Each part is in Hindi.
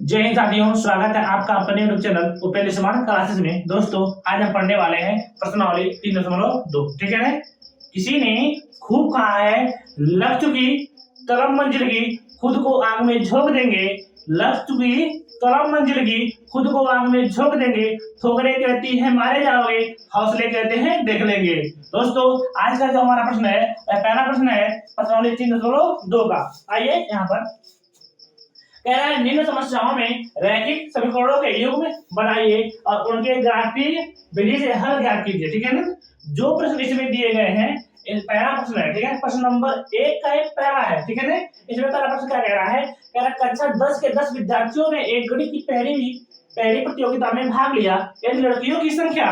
जय हिंद साथियों, स्वागत है आपका अपने यूट्यूब चैनल उपेंद्र समान क्लासेस में। दोस्तों आज हम पढ़ने वाले हैं प्रश्नावली 3.2। ठीक है। किसी ने खूब कहा है लग चुकी तरफ मंजिल की खुद को आग में झोंक देंगे, लग चुकी तरफ मंजिल की खुद को आग में झोंक देंगे, ठोकरें कहती है मारे जाओगे, हौसले कहते हैं देख लेंगे। दोस्तों आज का जो हमारा प्रश्न है, पहला प्रश्न है प्रश्नावली 3.2 का। आइए यहाँ पर कह रहा है निम्न समस्याओं में रैखिक समीकरणों के युग्म बनाइए और उनके ग्राफीय विधि से हल ज्ञात कीजिए। ठीक है ना। जो प्रश्न इसमें दिए गए हैं पहला प्रश्न है। ठीक है। प्रश्न नंबर 1 का एक पहला है। ठीक है ना। इसमें पहला प्रश्न क्या कह रहा है, कह रहा कक्षा 10 के 10 विद्यार्थियों ने एक गणित की पहली प्रतियोगिता में भाग लिया। यदि लड़कियों की संख्या,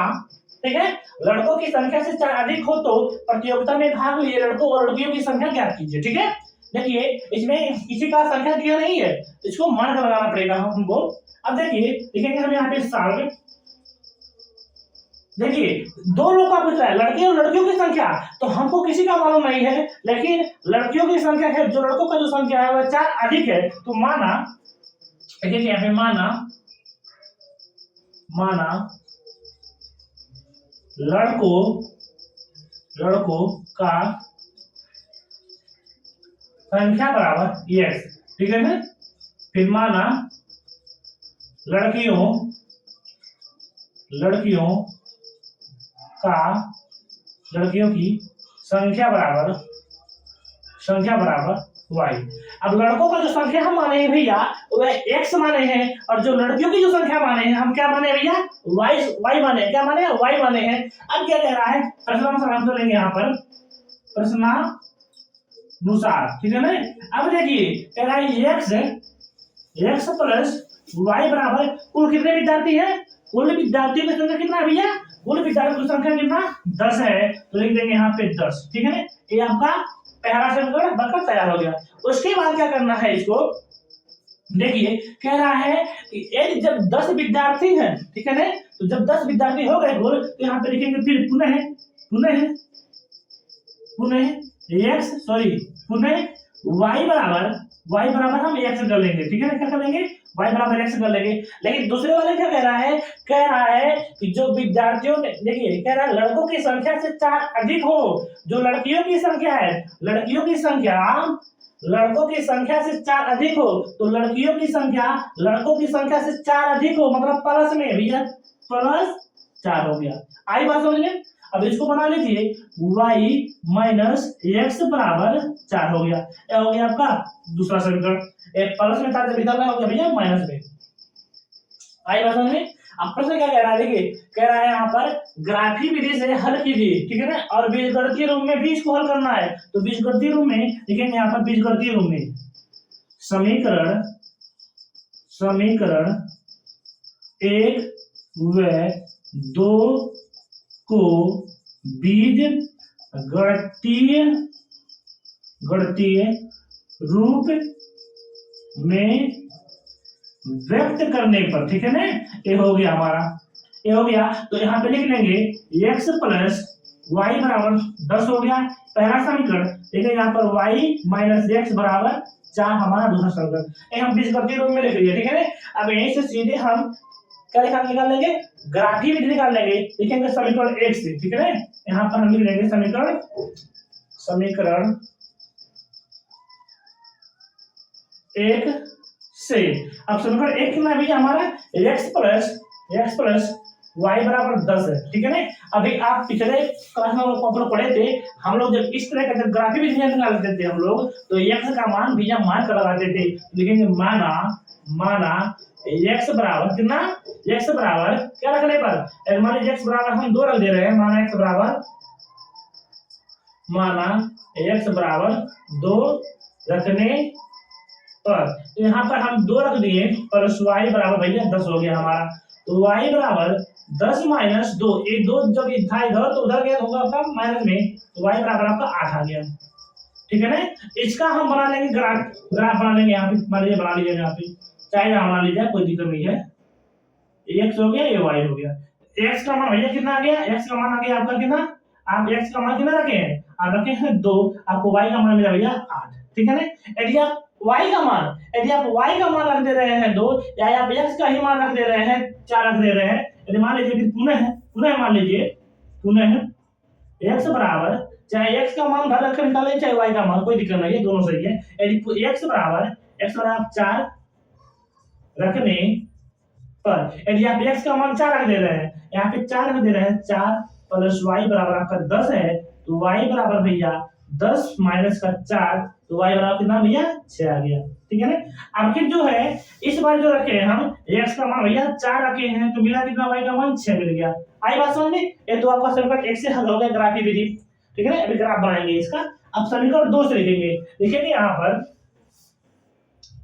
ठीक है, लड़कों की संख्या से 4 अधिक हो तो प्रतियोगिता में भाग लिए लड़कों और लड़कियों की संख्या ज्ञात कीजिए। ठीक है। देखिए इसमें किसी का संख्या दिया नहीं है, इसको मान कर लगाना पड़ेगा हमको। अब देखिए लिखेंगे हम यहाँ पे साल में। देखिए दो लोग का पूछ रहा है लड़के और लड़कियों की संख्या, तो हमको किसी का मालूम नहीं है, लेकिन लड़कियों की संख्या है, जो लड़कों का जो संख्या है वह 4 अधिक है। तो माना, देखिए यहाँ पे माना लड़कों का संख्या बराबर x। ठीक है ना। फिर माना लड़कियों की संख्या बराबर y। अब लड़कों का जो संख्या हम माने हैं भैया वह x माने हैं, और जो लड़कियों की जो संख्या माने हैं हम क्या माने भैया y माने। क्या माने? y माने हैं। अब क्या कह रहा है, प्रश्न लेंगे यहाँ पर प्रश्नानुसार। ठीक है ना। अब देखिए कह रहा है x प्लस y बराबर कुल कितने विद्यार्थी है, कुल विद्यार्थियों की संख्या कितना है भैया, कुल विद्यार्थियों की संख्या कितना 10 है, तो लिख देंगे यहाँ पे 10। ठीक है ना। ये आपका पहला समीकरण बनकर तैयार हो गया। उसके बाद क्या करना है इसको, देखिए कह रहा है कि यदि जब 10 विद्यार्थी हैं, ठीक है ना, तो जब 10 विद्यार्थी हो गए कुल, तो यहाँ पे लिखेंगे फिर पुनः y बराबर हम x कर लेंगे। ठीक है ना। क्या कर लेंगे, y बराबर x कर लेंगे। लेकिन दूसरे वाले क्या कह रहा है कि जो विद्यार्थियों ने, देखिए कह रहा है लड़कों की संख्या से 4 अधिक हो, जो लड़कियों की संख्या है, लड़कों की संख्या से 4 अधिक हो, तो लड़कियों की संख्या लड़कों की संख्या से 4 अधिक हो, मतलब प्लस में भैया +4 हो गया। आई बात समझ में। अब इसको बना लीजिए y माइनस x बराबर 4 हो गया। क्या हो गया आपका दूसरा समीकरण। एक प्लस में था जब इधर हो गया भैया माइनस में। आई बात समझ में। अब प्रश्न क्या कह रहा है, देखिए कह रहा है यहाँ पर ग्राफी विधि से हल कीजिए। ठीक है ना। और बीजगणितीय रूप में भी इसको हल करना है, तो बीजगणितीय रूप में लिखेंगे यहाँ पर बीजगणितीय रूप में समीकरण 1 व 2 को बीज गणितीय रूप में व्यक्त करने पर, ठीक है ना, ये हो गया हमारा, ये हो गया। तो यहाँ पे लिख लेंगे x प्लस y बराबर 10 हो गया पहला समीकरण। देखिए यहाँ पर y माइनस x बराबर 4 हमारा दूसरा समीकरण। हम बीजगणितीय रूप में लिख लिया। ठीक है ना। अब यहीं से सीधे हम क्या निकाल लेंगे, ग्राफी विधि निकाल लेंगे। लिखेंगे समीकरण 1 से। ठीक है ना। यहाँ पर हम लिख लेंगे समीकरण 1 से। अब समीकरण 1 कितना है भैया हमारा, x प्लस y बराबर 10 है। ठीक है ना। अभी आप पिछले क्लास में लोग पढ़े थे, हम लोग जब इस तरह का ग्राफी विधि निकालते थे हम लोग, तो x का मान भैया मान कर लगाते थे। लिखेंगे माना x बराबर कितना, x बराबर क्या रखने पर, मान लीजिए x बराबर हम 2 रख दे रहे हैं, माना x बराबर 2 रखने पर, तो यहाँ पर हम 2 रख दिए, प्लस y बराबर भैया 10 हो गया हमारा। तो y बराबर 10 माइनस 2, एक 2 जब था इधर तो उधर गया होगा आपका माइनस में, तो y बराबर आपका 8 आ गया। ठीक है ना। इसका हम बना लेंगे ग्राफ बना लेंगे यहाँ पे, मान लीजिए बना लीजिए यहाँ पे, चाहे बना लीजिए कोई दिक्कत नहीं है। x हो गया, ये y हो गया। x का मान भैया कितना आ गया, x का मान आ गया आपका कितना, आप x का मान कितना रखे हैं, आप रखे हैं 2, आपको y का मान मिला भैया 8। ठीक है ना। यदि आप y का मान, यदि आप y का मान रख दे रहे हैं 2 या आप x का ही मान रख दे रहे हैं 4 रख दे रहे हैं, यदि मान लीजिए कि पुनः मान लीजिए पुनः x बराबर, चाहे x का मान भर रख निकालें चाहे y का मान, कोई दिक्कत नहीं है, दोनों सही है। यदि x बराबर 4 रखने पर यदि आप x का मान 4 रख दे रहे हैं, यहाँ पे 4 रख दे रहे हैं, 4 प्लस y बराबर आपका 10 है, तो y बराबर भैया 10 माइनस का 4, तो y बराबर कितना भैया 6 आ गया। ठीक है ना। अब फिर जो है इस बार जो रखे हैं हम x का मान भैया 4 रखे हैं, तो मिला कितना, y का मान 6 मिल गया। आई बात समझ में? ये तो आपका समीकरण 1 से हल हो गया ग्राफी विधि। ठीक है ना। अभी ग्राफ बनाएंगे इसका। अब समीकरण 2 से लिखेंगे। लिखेंगे यहाँ पर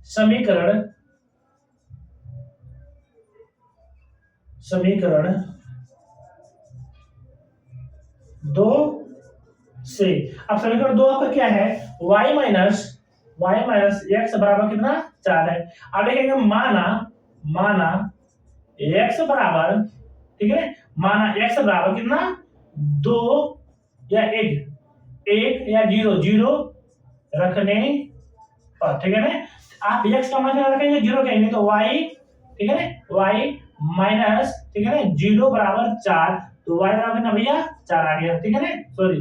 समीकरण 2 से। अब समीकरण 2 आपका क्या है, y माइनस x बराबर कितना 4 है। अब लिखेंगे माना x बराबर, ठीक है, माना x बराबर कितना 2 या 1 या 0 रखने पर। ठीक है ना। आप x का मान रखेंगे 0 कहेंगे तो y, ठीक है ना, y माइनस, ठीक है ना, 0 बराबर 4, तो y बराबर कितना भैया 4 आ गया। ठीक है ना, सॉरी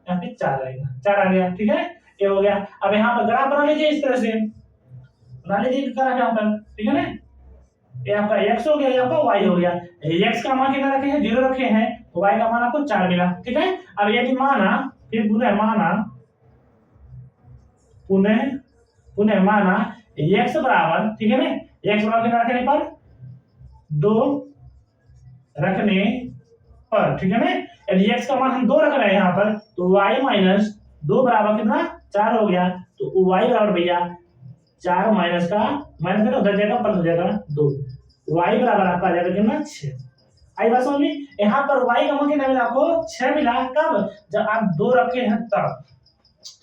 यहाँ पे 4 आएगा, 4 आ गया। ठीक है, ये हो गया। अब यहाँ पर ग्राफ बना लीजिए, इस तरह से बना लीजिए ग्राफ यहाँ पर। ठीक है ना, ये आपका x हो गया, ये आपका y हो गया। x का मान कितना रखे हैं 0 रखे हैं, तो y का मान आपको 4 मिला। ठीक है। अब यदि माना, फिर पुनः माना x बराबर, ठीक है ना, x बराबर कितना रखने पर 2 रखने पर। ठीक है ना। यदि x का मान हम 2 रख रहे हैं यहाँ पर, तो y माइनस 2 बराबर कितना 4 हो गया, तो y बराबर भैया 4 माइनस का उधर जाएगा, प्लस हो जाएगा 2, y बराबर आपका आ जाएगा कितना 6। आई बात समझ में? यहाँ पर y का मान कितना मिला आपको 6 मिला। कब? जब आप 2 रखे हैं तब।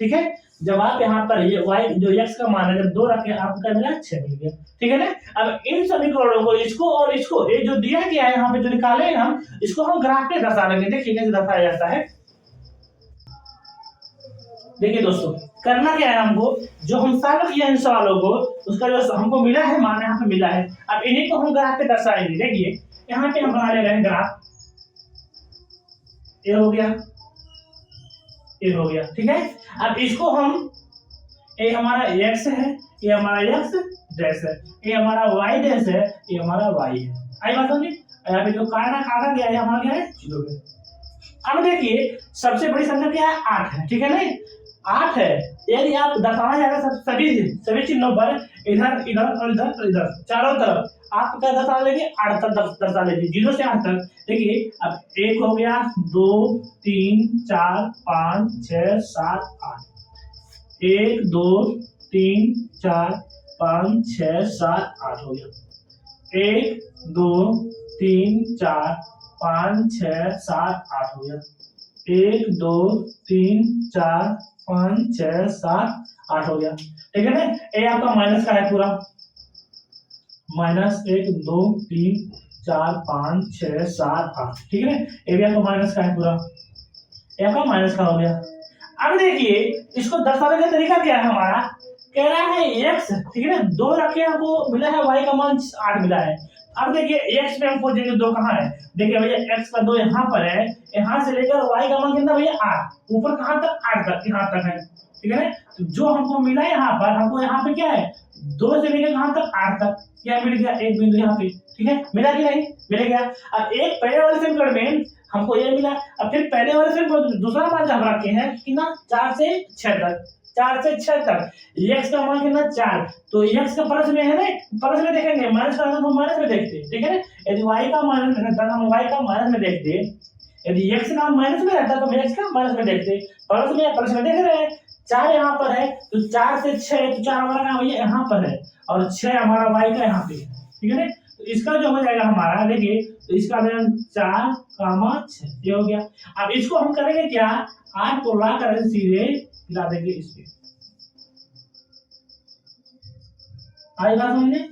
ठीक है, जब आप यहाँ पर ये y जो x का मान है जब 2 रखे आपको क्या मिला 6 मिल गया। ठीक है ना। अब इन समीकरणों को, इसको और इसको, ये जो दिया गया है यहाँ पे जो निकाले हैं हम, इसको हम ग्राफ पे दर्शा लेंगे। देखिए कैसे दर्शाया जाता है। देखिए दोस्तों, करना क्या है हमको, जो हम सॉल्व किए इन सवालों को, उसका जो हमको मिला है मान यहाँ पे मिला है, अब इन्हीं को हम ग्राफ पे दर्शाएंगे। देखिए यहाँ पे हम बना ले रहे हैं ग्राफ, ये हो गया, ये हो गया। ठीक है। अब इसको हम, ये हमारा x है, ये हमारा x डैश है, ये हमारा y डैश है, ये हमारा y है। आई बात समझी? यहाँ पे जो काटा गया है हमारा क्या है 0 है। अब देखिए सबसे बड़ी संख्या क्या है 8 है। ठीक है ना, 8 है। यदि आप दर्शाना चाहते हैं सभी चिन्हों पर, इधर इधर और इधर और इधर चारों तरफ, आप क्या दर्शा लेंगे 8 तक दर्शा लीजिए, 0 से 8 तक। देखिए अब 1 हो गया, 2 3 4 5 6 7 8, 1 2 3 4 5 6 7 8 हो गया। 1 2 3 4 5 6 7 8 हो गया। 1 2 3 4 5 6 7 8 हो गया। ठीक है ना। ये आपका माइनस का है पूरा, माइनस 1 2 3 4 5 6 7 8। ठीक है ना, ये भी आपका माइनस का है पूरा, ये आपका माइनस का हो गया। अब देखिए इसको दर्शाने का तरीका क्या है हमारा, कह रहा है x, ठीक है ना, 2 रखे हमको मिला है, y का मान 8 मिला है। अब देखिए x में हमको देखिए 2 कहाँ है, देखिए भैया x का 2 यहाँ पर है, यहाँ से लेकर y का मान कितना भैया 8, ऊपर कहाँ तक 8 तक, यहाँ तक है। ठीक है ना, तो जो हमको मिला यहाँ पर, हमको यहाँ पे क्या है 2 से लेकर कहाँ तक 8 तक, क्या मिल गया एक बिंदु यहाँ पे। ठीक है, मिला कि नहीं, मिल गया। अब एक पहले वाले समीकरण में हमको ये मिला, अब फिर पहले वाले से दूसरा मान जब रखे हैं कितना 4 से 6 तक, 4 से 6 तक, x का मान कितना 4, तो x का प्लस में है ना, प्लस में देखेंगे, माइनस का हम माइनस में देखते हैं। ठीक है ना, यदि y का माइनस में रहता हम y का माइनस में देखते, यदि x का माइनस में रहता तो हम x का माइनस में देखते। प्लस में देख रहे हैं 4 यहाँ पर है, तो 4 से 6, तो 4 हमारा कहाँ भैया यहाँ पर है, और 6 हमारा y का यहाँ पे है। ठीक है ना, तो इसका जो हो जाएगा हमारा, देखिए तो इसका 4 6 ये हो गया। अब इसको हम करेंगे क्या, 8 को ला कर सीधे मिला देंगे इस पे। आई बात समझे?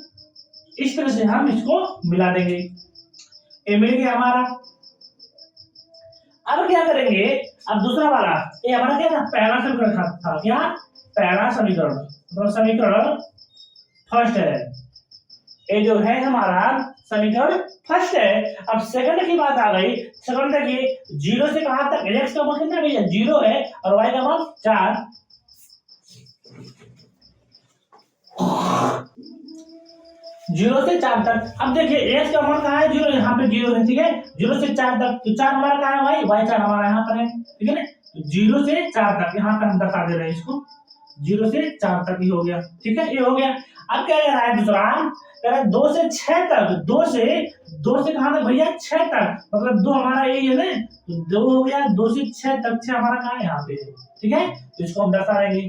इस तरह से हम इसको मिला देंगे, ये मिल गया हमारा। अब क्या करेंगे, अब दूसरा वाला, ये हमारा क्या था पहला समीकरण था, क्या पहला समीकरण, मतलब समीकरण फर्स्ट है। ये जो है हमारा समीकरण फर्स्ट है। अब सेकंड की बात आ गई। सेकंड देखिए, जीरो से कहां तक, एक्स का मान कितना भैया जीरो है और वाई का मान 4। जीरो से 4 तक। अब देखिए एक्स का मान कहाँ है, जीरो, यहाँ पे जीरो है, ठीक है। जीरो से 4 तक, तो 4 हमारा कहाँ है भाई, वाई 4 हमारा यहाँ पर है, ठीक है ना। तो जीरो से 4 तक यहाँ पर हम दर्शा दे रहे हैं इसको, जीरो से 4 तक ही हो गया, ठीक है, ये हो गया। अब क्या कह रहा है दूसरा, कह रहा है 2 से 6 तक, 2 से कहां तक भैया 6 तक, मतलब 2 हमारा यही है ना, तो 2 हो गया, 2 से 6 तक, 6 हमारा कहाँ है यहाँ पे, ठीक है। तो इसको हम दर्शा देंगे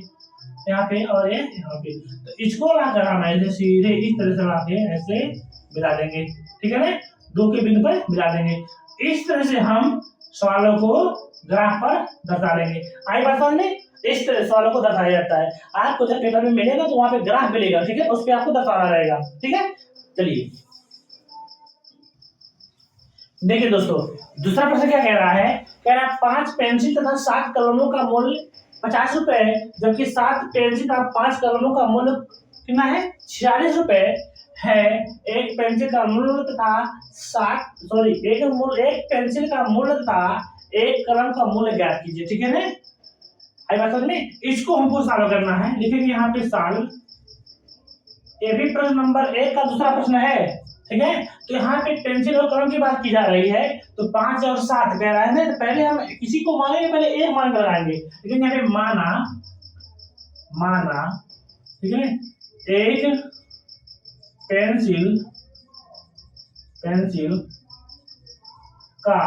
यहाँ पे और ये यहाँ पे, तो इसको लाकर हम ऐसे सीधे इस तरह से लाके ऐसे मिला देंगे, ठीक है ना, 2 के बिंदु पर मिला देंगे। इस तरह से हम सवालों को ग्राफ पर दर्शा लेंगे। आई बात समझ में, इस तरह सवालों को दर्शाया जाता है। आपको जब पेपर में मिलेगा तो वहां पे ग्राफ मिलेगा, ठीक है, उस पर आपको दर्शाना रहेगा, ठीक है। चलिए देखिए दोस्तों, दूसरा प्रश्न क्या कह रहा है, कह रहा है 5 पेंसिल तथा 7 कलमों का मूल्य 50 रुपए है, जबकि 7 पेंसिल तथा 5 कलमों का मूल्य कितना है, 46 रुपए है। एक पेंसिल का मूल्य तथा एक पेंसिल का मूल्य तथा एक कलम का मूल्य ज्ञात कीजिए, ठीक है ना। आई बात समझ में, इसको हमको सॉल्व करना है। लिखेंगे यहाँ पे सॉल्व, ये भी प्रश्न नंबर 1 का दूसरा प्रश्न है, ठीक है। तो यहाँ पे पेंसिल और कलम की बात की जा रही है, तो 5 और 7 कह रहा है ना, तो पहले हम किसी को मानेंगे, पहले एक मान लगाएंगे, लेकिन यहाँ पे माना, ठीक है, एक पेंसिल का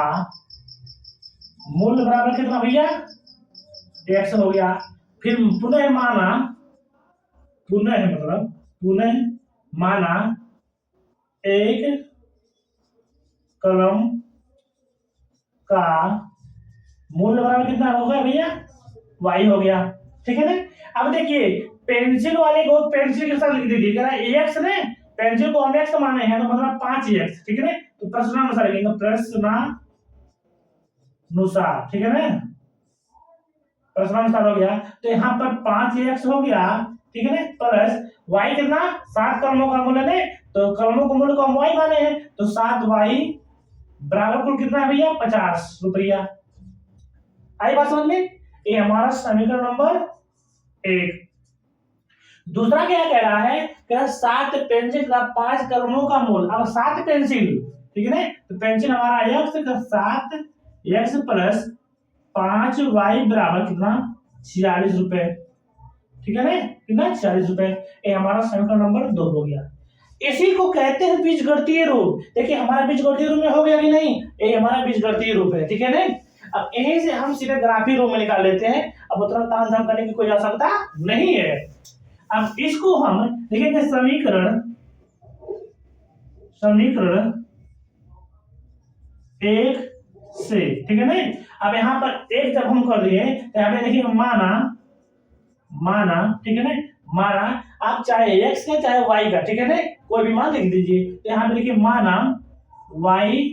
मूल्य बराबर कितना भैया, x हो गया। फिर पुनः माना एक कलम का मूल्य बराबर कितना होगा भैया, y हो गया, ठीक है ना। अब देखिए पेंसिल वाले को पेंसिल के साथ लिख दीजिए, कह रहा है x ने, पेंसिल को हम x माने हैं, तो मतलब 5x, ठीक है ना। तो प्रश्नानुसार लिखेंगे, प्रश्नानुसार, ठीक है ना, प्रश्नानुसार हो गया। तो यहाँ पर 5x हो गया, ठीक है ना, प्लस y कितना, 7 कलमों का मूल्य ने, तो कलमों का मूल्य को हम y माने हैं, तो 7y बराबर कुल कितना है भैया, 50 रुपया। आई बात समझ में, ये हमारा समीकरण नंबर 1। दूसरा क्या कह रहा है, कह रहा 7 पेंसिल का 5 कलमों का मूल्य। अब 7 पेंसिल, ठीक है ना, तो पेंसिल हमारा x का 7x प्लस 5y बराबर कितना, 46 रुपए, ठीक है ना, कितना 46 रुपए। ये हमारा समीकरण नंबर 2 हो गया। इसी को कहते हैं बीजगणितीय रूप। देखिए हमारा बीजगणितीय रूप में हो गया कि नहीं, ये हमारा बीजगणितीय रूप है, ठीक है ना। अब यहीं से हम सीधे ग्राफी रूप में निकाल लेते हैं, अब उतना तामझाम करने की कोई आवश्यकता नहीं है। अब इसको हम लिखेंगे समीकरण 1 से, ठीक है ना। अब यहाँ पर एक जब हम कर दिए तो यहाँ पे देखिए माना, ठीक है ना, माना, आप चाहे x का चाहे y का, ठीक है ना, कोई भी मान लिख दीजिए। तो यहाँ पे देखिए माना y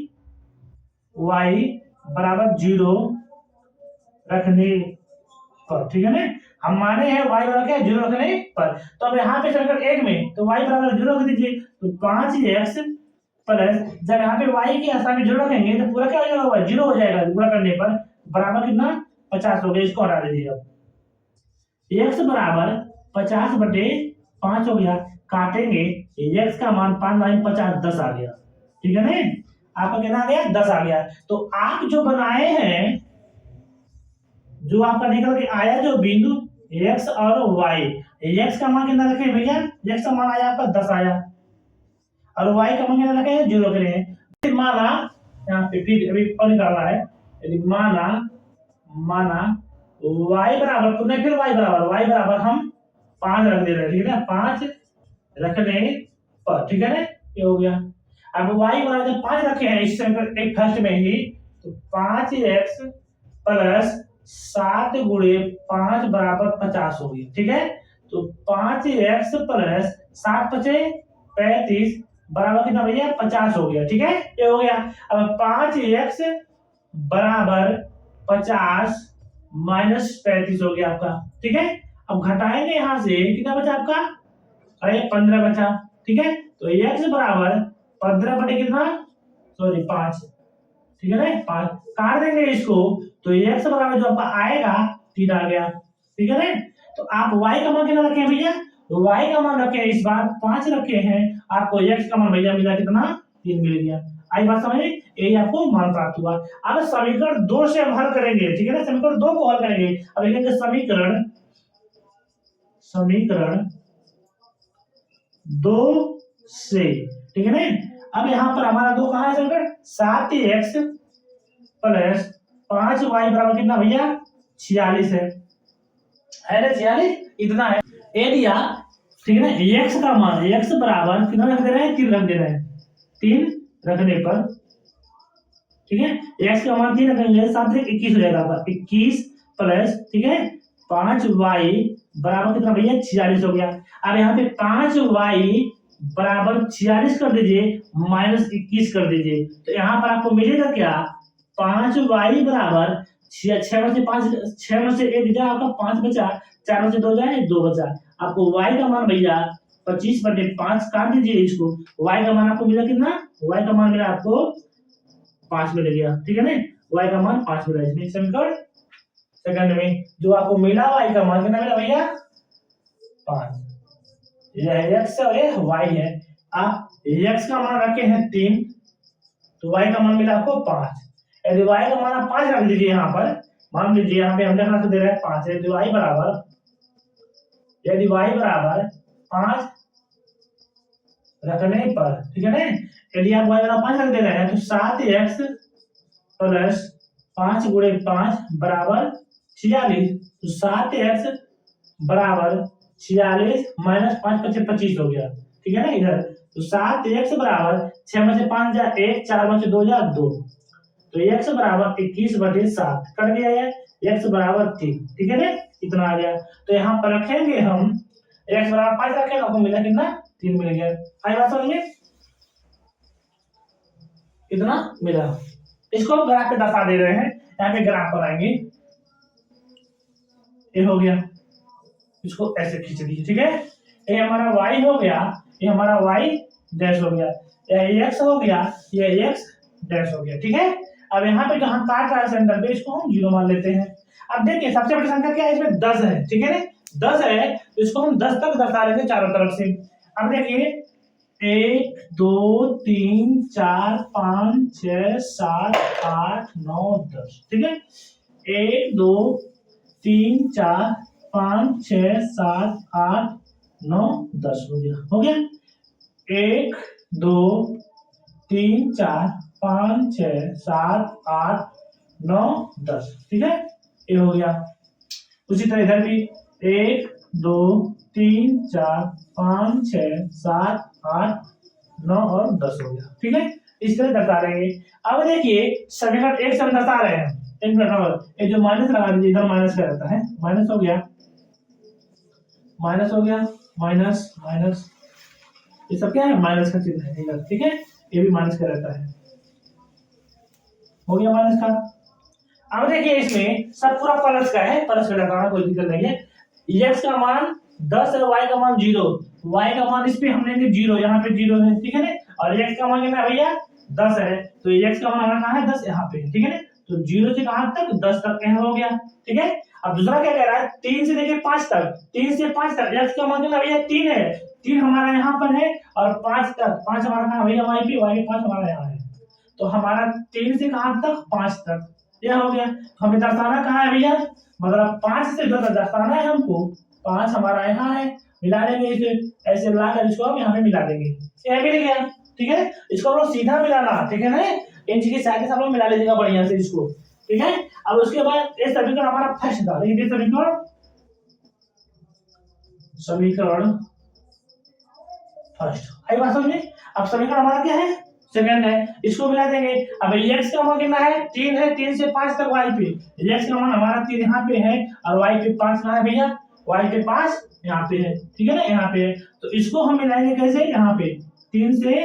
बराबर 0 रखने पर, ठीक है ना, हम माने हैं y बराबर क्या 0 रखने पर। तो अब यहाँ पे समीकरण 1 में तो y बराबर 0 रख दीजिए, तो 5x प्लस, जब यहाँ पे y की स्थान में 0 रखेंगे तो पूरा क्या हो जाएगा, 0 हो जाएगा पूरा करने पर, बराबर कितना 50 हो गया। इसको हटा दीजिए, अब x बराबर 50/5 हो गया, काटेंगे, x का मान 5 50 10 आ गया, ठीक है ना, आपका कितना आ गया, 10 आ गया। तो आप जो बनाए हैं, जो आपका निकल के आया जो बिंदु x और y, x का मान कितना रखे भैया, x का मान आया आपका 10 आया, और y का मान कितना रखे 0 के लिए। फिर माना, यहाँ पे फिर अभी और निकालना है, यदि माना y बराबर, पुनः फिर y बराबर हम 5 रख दे रहे हैं, ठीक है ना, 5 रखने पर, ठीक है ना, ये हो गया। अब y बराबर जब 5 रखे हैं इस एक फर्स्ट में ही, तो 5x प्लस 7 गुणे 5 बराबर 50 हो गया, ठीक है। तो 5x प्लस 7 5 35 बराबर कितना भैया 50 हो गया, ठीक है, ये हो गया। अब 5x बराबर 50 माइनस 35 हो गया आपका, ठीक है। अब घटाएंगे यहाँ से, कितना बचा आपका, अरे 15 बचा, ठीक है। तो x बराबर 15 बटे कितना, सॉरी 5, ठीक है ना, 5 काट देंगे इसको, तो x बराबर जो आपका आएगा 3 आ गया, ठीक है ना। तो आप y का मान कितना रखे हैं भैया, y का मान रखे हैं इस बार 5 रखे हैं, आपको x का मान भैया मिला कितना, 3 मिल गया। आई बात समझ में, यही आपको मान प्राप्त हुआ। अब समीकरण 2 से हम हल करेंगे, ठीक है ना, समीकरण 2 को हल करेंगे। अब लिखेंगे समीकरण 2 से, ठीक है ना। अब यहाँ पर हमारा 2 कहाँ है समीकरण, 7x प्लस 5y बराबर कितना भैया, 46 है ना, 46 इतना है, ये दिया, ठीक है ना। x का मान, x बराबर कितना रख दे रहे हैं, 3 रख दे रहे हैं, 3 रखने पर, ठीक है, x का मान 3 रखेंगे, 7 से 21 हो जाएगा, 21 प्लस, ठीक है, 5y बराबर कितना भैया, 46 हो गया। अब यहाँ पे 5y बराबर 46 कर दीजिए, माइनस 21 कर दीजिए, तो यहाँ पर आपको मिलेगा क्या, 5y बराबर 6 में से 5, 6 में से 1 जाए आपका 5 बचा, 4 में से 2 जाए 2 बचा, आपको y का मान भैया 25 बटे 5 काट दीजिए इसको, y का मान आपको मिला कितना, y का मान मिला आपको 5 मिल गया, ठीक है ना, y का मान 5 मिला। इसमें समीकरण सेकंड में जो आपको मिला y का मान कितना मिला भैया, 5, यह x और यह y है। आप x का मान रखे हैं 3, तो y का मान मिला आपको 5, यदि y का मान आप 5 रख दीजिए यहाँ पर, मान लीजिए यहाँ पे हम लिखना तो दे रहे हैं 5, यदि y बराबर 5 रखने पर, ठीक है ना, यदि आप y बराबर 5 रख दे रहे हैं, तो 7x प्लस 5 गुणे 5 बराबर 46, तो 7x बराबर 46 माइनस 5 पचे 25 हो गया, ठीक है ना इधर, तो 7x बराबर 6 में से 5 जा 1, 4 में से 2 जा 2, तो x बराबर 21 बटे 7 कर दिया है, x बराबर 3, ठीक है ना, इतना आ गया। तो यहाँ पर रखेंगे हम, x बराबर 5 रखेंगे, आपको मिला कितना, 3 मिल गया। आई बात समझ में, इतना मिला। इसको हम ग्राफ पे दर्शा दे रहे हैं, यहाँ पे ग्राफ पर आएंगे, ये हो गया, इसको ऐसे खींच दीजिए, ठीक है, ये हमारा y हो गया, ये हमारा y डैश हो गया, ये x हो गया, ये x डैश हो गया, ठीक है। अब यहाँ पे जहां काट रहा है सेंटर पे, इसको हम 0 मान लेते हैं। अब देखिए सबसे बड़ी संख्या क्या है, इसमें 10 है, ठीक है ना, 10 है, तो इसको हम 10 तक दर्शा लेंगे चारों तरफ से। अब देखिए 1 2 3 4 5 6 7 8 9 10, ठीक है, 1 2 3 4 5 6 7 8 9 10 हो गया 1 2 3 4 5 6 7 8 9 10, ठीक है, ये हो गया। उसी तरह इधर भी 1 2 3 4 5 6 7 8 9 और 10 हो गया, ठीक है, इस तरह दर्शा लेंगे। अब देखिए समीकरण 1 से हम दर्शा रहे हैं, एक मिनट, ये जो माइनस लगा दीजिए, इधर माइनस का रहता है, माइनस हो गया, माइनस माइनस, ये सब क्या है, माइनस का चिन्ह है, ठीक है, ये भी माइनस का रहता है, हो गया माइनस का। अब देखिए इसमें सब पूरा प्लस का है, प्लस का लगाना कोई दिक्कत नहीं है। x का मान 10 है, y का मान 0, y का मान इस पे हम लेंगे 0, यहाँ पे 0 है, ठीक है ना, और x का मान कितना भैया 10 है, तो x का मान हमारा कहाँ है, 10 यहाँ पे, ठीक है ना, तो 0 से कहाँ तक, 10 तक यहाँ हो गया, ठीक है। अब दूसरा क्या कह रहा है, 3 से लेके 5 तक, 3 से 5 तक x का मान कितना भैया 3 है, 3 हमारा यहाँ पर है, और 5 तक, 5 हमारा कहाँ भैया y पे 5 हमारा यहाँ है, तो हमारा 3 से कहाँ तक, 5 तक, यह हो गया। हमें दर्शाना कहाँ है भैया, मतलब 5 से जो दर्शाना है हमको, 5 हमारा यहाँ है, मिला देंगे इसे, ऐसे मिलाकर इसको हम यहाँ पे मिला देंगे, यह मिल गया, ठीक है। इसको हम लोग सीधा मिलाना, ठीक है ना, इन चीज के साथ सब लोग मिला लीजिएगा बढ़िया से इसको, ठीक है। अब उसके बाद ये समीकरण हमारा फर्स्ट था, लेकिन ये समीकरण फर्स्ट, आई बात समझ में। अब समीकरण हमारा क्या है, सेकंड है, इसको मिला देंगे। अब x का मान कितना है, 3 है, 3 से 5 तक y पे, x का मान हमारा 3 यहाँ पे है, और y पे 5 कहाँ है भैया, y पे 5 यहाँ पे है, ठीक है ना, यहाँ पे है, तो इसको हम मिलाएंगे कैसे, यहाँ पे 3 से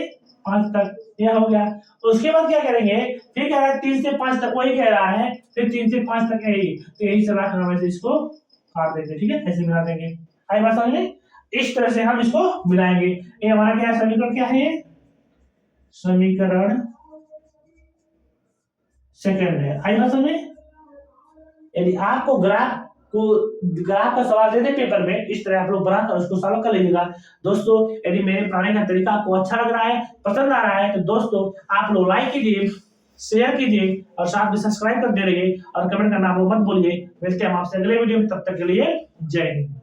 5 तक, यह हो गया। उसके बाद क्या करेंगे, फिर कह रहा है 3 से 5 तक, वही कह रहा है, फिर 3 से 5 तक यही, तो यही सलाह करना, वैसे इसको काट देंगे, ठीक है, ऐसे मिला देंगे। आई बात समझ में? इस तरह से हम इसको मिलाएंगे। ये हमारा क्या है, समीकरण क्या है, समीकरण सेकंड है। आई बात समझ में? यदि आपको ग्राफ का सवाल दे दे पेपर में, इस तरह आप लोग बनाकर उसको सॉल्व कर लीजिएगा। दोस्तों यदि मेरे पढ़ाने का तरीका आपको अच्छा लग रहा है, पसंद आ रहा है, तो दोस्तों आप लोग लाइक कीजिए, शेयर कीजिए और साथ में सब्सक्राइब कर दे रहिए और कमेंट करना आप लोग मत भूलिए। मिलते हैं हम आपसे अगले वीडियो में, तब तक के लिए जय हिंद।